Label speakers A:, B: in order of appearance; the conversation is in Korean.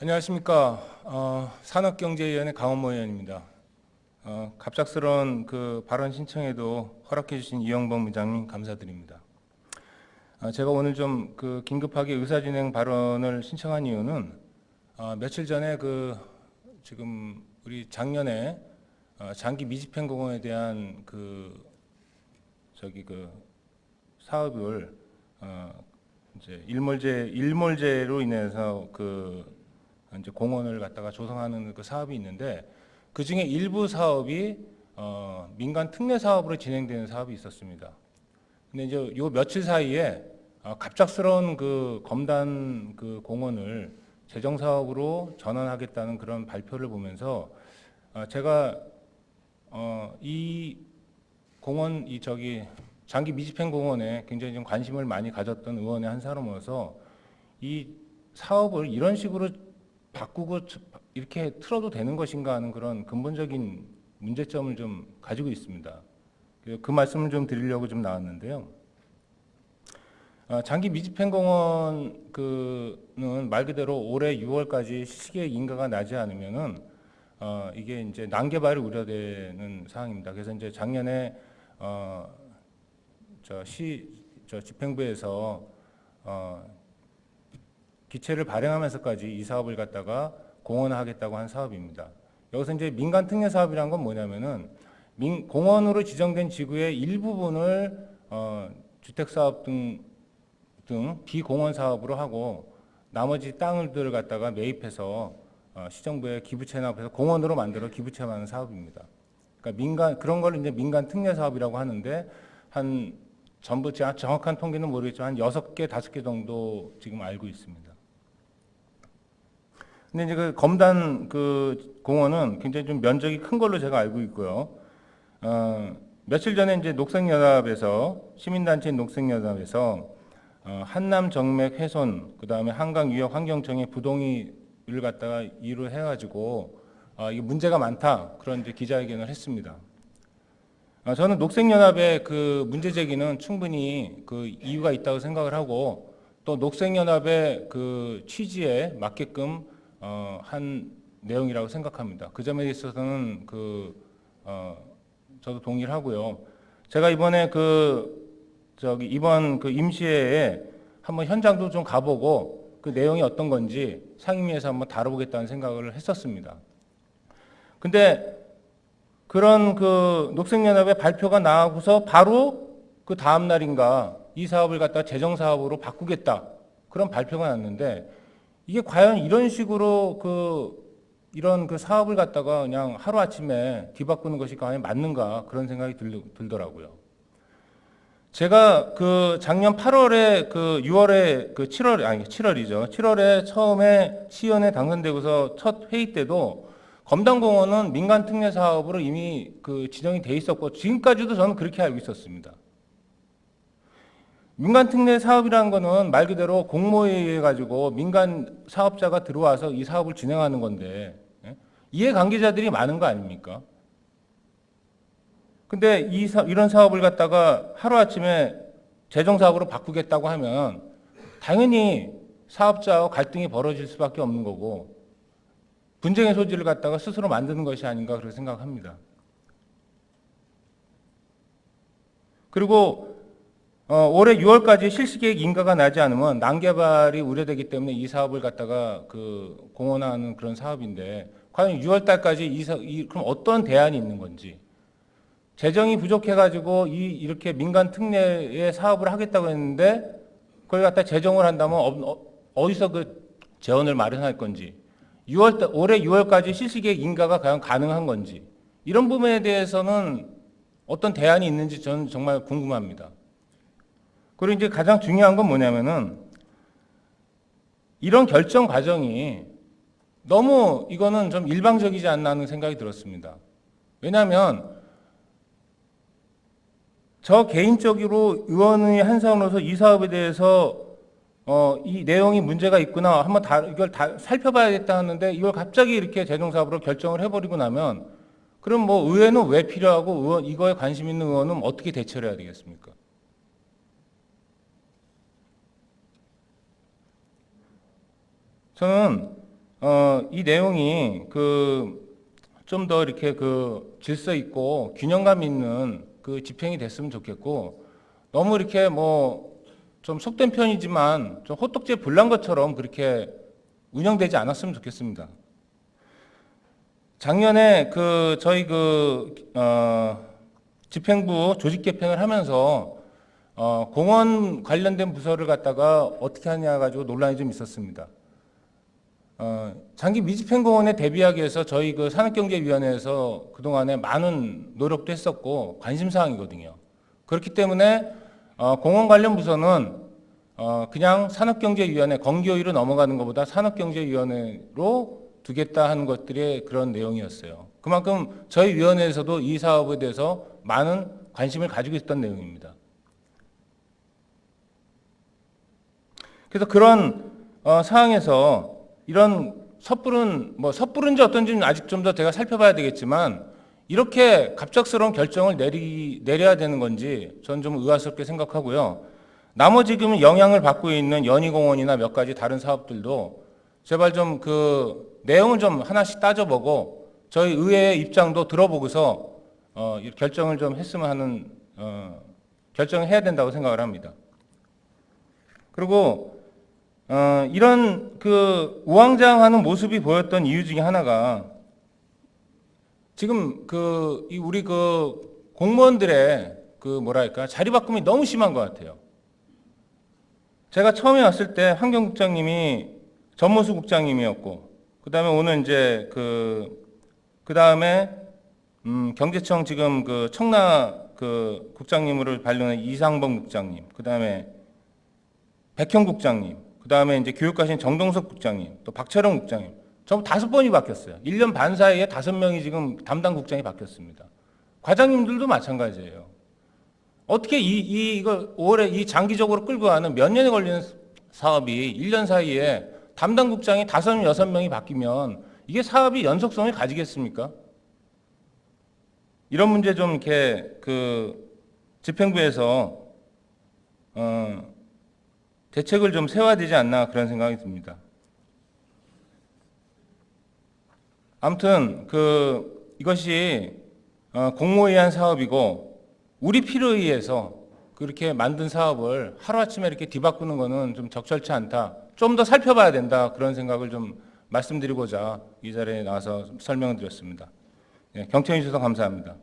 A: 안녕하십니까. 산업경제위원회 강원모 의원입니다. 갑작스러운 그 발언 신청에도 허락해 주신 이영범 의장님 감사드립니다. 제가 오늘 좀 그 긴급하게 의사진행 발언을 신청한 이유는 며칠 전에 지금 우리 작년에 장기 미집행공원에 대한 사업을 이제 일몰제로 인해서 이제 공원을 갖다가 조성하는 그 사업이 있는데, 그 중에 일부 사업이 민간 특례 사업으로 진행되는 사업이 있었습니다. 근데 이제 요 며칠 사이에 갑작스러운 그 검단 그 공원을 재정 사업으로 전환하겠다는 그런 발표를 보면서 제가 이 공원 장기 미집행 공원에 굉장히 좀 관심을 많이 가졌던 의원의 한 사람으로서 이 사업을 이런 식으로 바꾸고 이렇게 틀어도 되는 것인가 하는 그런 근본적인 문제점을 좀 가지고 있습니다. 그 말씀을 좀 드리려고 좀 나왔는데요. 장기 미집행공원은 말 그대로 올해 6월까지 시기의 인가가 나지 않으면은 이게 이제 난개발이 우려되는 사항입니다. 그래서 이제 작년에 집행부에서 기체를 발행하면서까지 이 사업을 갖다가 공원화하겠다고 한 사업입니다. 여기서 이제 민간 특례 사업이란 건 뭐냐면은 공원으로 지정된 지구의 일부분을 주택 사업 등 비공원 사업으로 하고 나머지 땅들을 갖다가 매입해서 시정부에 기부 체납해서 공원으로 만들어 기부 체납하는 사업입니다. 그러니까 그런 걸 이제 민간 특례 사업이라고 하는데, 전부 정확한 통계는 모르겠지만 한 6개, 5개 정도 지금 알고 있습니다. 근데 이제 그 검단 그 공원은 굉장히 좀 면적이 큰 걸로 제가 알고 있고요. 며칠 전에 이제 시민단체인 녹색연합에서 한남 정맥 훼손, 그 다음에 한강 유역 환경청의 부동의를 갖다가 이유로 해가지고 이게 문제가 많다, 그런 이제 기자회견을 했습니다. 저는 녹색연합의 그 문제 제기는 충분히 그 이유가 있다고 생각을 하고, 또 녹색연합의 그 취지에 맞게끔 한 내용이라고 생각합니다. 그 점에 있어서는 저도 동의를 하고요. 제가 이번에 이번 그 임시회에 한번 현장도 좀 가보고 그 내용이 어떤 건지 상임위에서 한번 다뤄보겠다는 생각을 했었습니다. 근데 그런 그 녹색연합의 발표가 나오고서 바로 그 다음 날인가 이 사업을 갖다 재정 사업으로 바꾸겠다, 그런 발표가 났는데, 이게 과연 이런 식으로 이런 그 사업을 갖다가 그냥 하루아침에 뒤바꾸는 것이 과연 맞는가, 그런 생각이 들더라고요. 제가 작년 8월에 7월에 처음에 시의원에 당선되고서 첫 회의 때도 검단공원은 민간 특례 사업으로 이미 지정이 돼 있었고, 지금까지도 저는 그렇게 알고 있었습니다. 민간 특례 사업이라는 거는 말 그대로 공모에 의해 가지고 민간 사업자가 들어와서 이 사업을 진행하는 건데, 이해관계자들이 많은 거 아닙니까? 근데 이런 사업을 갖다가 하루아침에 재정 사업으로 바꾸겠다고 하면 당연히 사업자와 갈등이 벌어질 수밖에 없는 거고, 분쟁의 소지를 갖다가 스스로 만드는 것이 아닌가, 그렇게 생각합니다. 그리고 올해 6월까지 실시계획 인가가 나지 않으면 난개발이 우려되기 때문에 이 사업을 갖다가 공원화하는 그런 사업인데, 과연 6월 달까지 그럼 어떤 대안이 있는 건지, 재정이 부족해가지고 이렇게 민간 특례의 사업을 하겠다고 했는데 그걸 갖다 재정을 한다면 어디서 그 재원을 마련할 건지, 올해 6월까지 실시계획 인가가 과연 가능한 건지, 이런 부분에 대해서는 어떤 대안이 있는지 저는 정말 궁금합니다. 그리고 이제 가장 중요한 건 뭐냐면은, 이런 결정 과정이 너무 이거는 좀 일방적이지 않나 하는 생각이 들었습니다. 왜냐하면 저 개인적으로 의원의 한 사람으로서 이 사업에 대해서 이 내용이 문제가 있구나, 한번 이걸 다 살펴봐야겠다 하는데, 이걸 갑자기 이렇게 재정사업으로 결정을 해버리고 나면, 그럼 뭐 의회는 왜 필요하고 이거에 관심 있는 의원은 어떻게 대처를 해야 되겠습니까? 저는 이 내용이 좀 더 이렇게 질서 있고 균형감 있는 집행이 됐으면 좋겠고, 너무 이렇게 좀 속된 편이지만 좀 호떡제 불난 것처럼 그렇게 운영되지 않았으면 좋겠습니다. 작년에 저희 집행부 조직 개편을 하면서 공원 관련된 부서를 갖다가 어떻게 하냐 가지고 논란이 좀 있었습니다. 장기 미집행공원에 대비하기 위해서 저희 산업경제위원회에서 그동안에 많은 노력도 했었고 관심사항이거든요. 그렇기 때문에 공원 관련 부서는 그냥 산업경제위원회 건기호의로 넘어가는 것보다 산업경제위원회로 두겠다 하는 것들의 그런 내용이었어요. 그만큼 저희 위원회에서도 이 사업에 대해서 많은 관심을 가지고 있었던 내용입니다. 그래서 그런 상황에서 이런 섣부른지 어떤지는 아직 좀 더 제가 살펴봐야 되겠지만, 이렇게 갑작스러운 결정을 내려야 되는 건지 저는 좀 의아스럽게 생각하고요. 나머지 지금 영향을 받고 있는 연희공원이나 몇 가지 다른 사업들도 제발 좀 내용을 좀 하나씩 따져보고 저희 의회의 입장도 들어보고서 결정을 좀 했으면 하는 결정을 해야 된다고 생각을 합니다. 그리고 이런 우왕좌왕하는 모습이 보였던 이유 중에 하나가, 지금 우리 공무원들의 자리바꿈이 너무 심한 것 같아요. 제가 처음에 왔을 때 환경국장님이 전모수 국장님이었고, 그다음에 오늘 이제 그다음에 경제청 지금 청라 국장님으로 발령한 이상범 국장님, 그다음에 백형 국장님, 그다음에 이제 교육가신 정동석 국장님, 또 박철원 국장님, 전부 5번이 바뀌었어요. 1년 반 사이에 5명이 지금 담당 국장이 바뀌었습니다. 과장님들도 마찬가지예요. 어떻게 이거 올해 이 장기적으로 끌고 가는 몇 년에 걸리는 사업이 1년 사이에 담당 국장이 5명, 6명이 바뀌면 이게 사업이 연속성을 가지겠습니까? 이런 문제 좀 이렇게 집행부에서 대책을 좀 세워야 되지 않나 그런 생각이 듭니다. 아무튼 이것이 공모에 의한 사업이고 우리 필요에 의해서 그렇게 만든 사업을 하루아침에 이렇게 뒤바꾸는 것은 좀 적절치 않다. 좀 더 살펴봐야 된다. 그런 생각을 좀 말씀드리고자 이 자리에 나와서 설명을 드렸습니다. 경청해 주셔서 감사합니다.